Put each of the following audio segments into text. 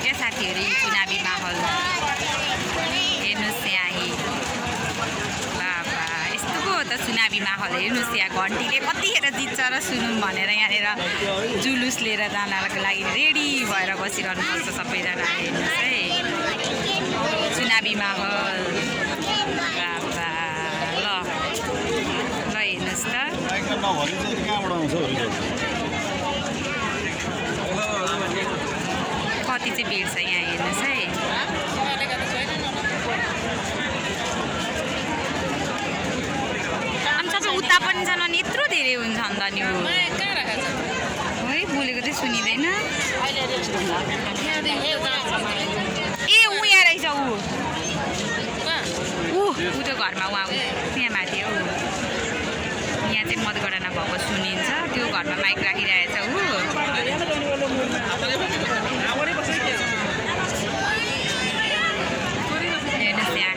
क्या साथीहरू चुनावी माहौल हेर्नुहोस् यहाँ बाबा यस्तो पो हो त चुनावी माहौल हेर्नुहोस् यहाँ घन्टीले कतिखेर जित्छ र सुनौँ भनेर यहाँनिर जुलुस लिएर जानको लागि रेडी भएर बसिरहनुपर्छ सबैजना हेर्नुहोस् है चुनावी माहौल बाबा ल हेर्नुहोस् त कति चाहिँ भिड छ यहाँ हेर्नुहोस् है अनि तपाईँ उता पनि छन् अनि यत्रो धेरै हुन्छ अन्त नि है बोलेको चाहिँ सुनिँदैन ए ऊ यहाँ रहेछ ऊ त्यो घरमा उहाँ त्यहाँ माथि हो यहाँ चाहिँ मतगणना भएको सुनिन्छ त्यो घरमा माइक राखिरहेछ ऊ हेर्नुहोस् यहाँ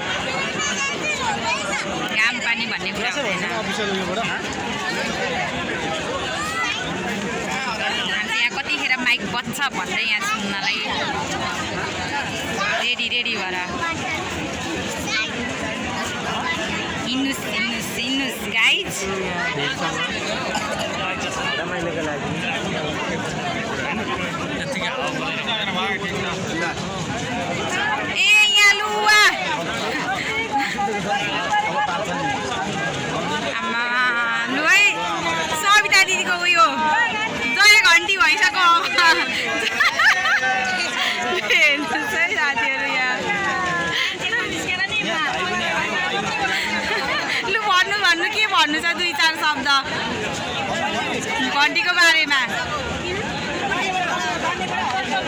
घाम पानी भन्ने कुरा हुँदैन हामी यहाँ कतिखेर माइक बज्छ भन्दै यहाँ सुन्नलाई रेडी भएर हिँड्नुहोस् गाइज ए यहाँ लुवा आमा लु है सविता दिदीको उयो जय घन्टी भइसक्यो हेर्नुहोस् है साथीहरू यहाँ लु भन्नु के भन्नु छ 2-4 शब्द घन्टीको बारेमा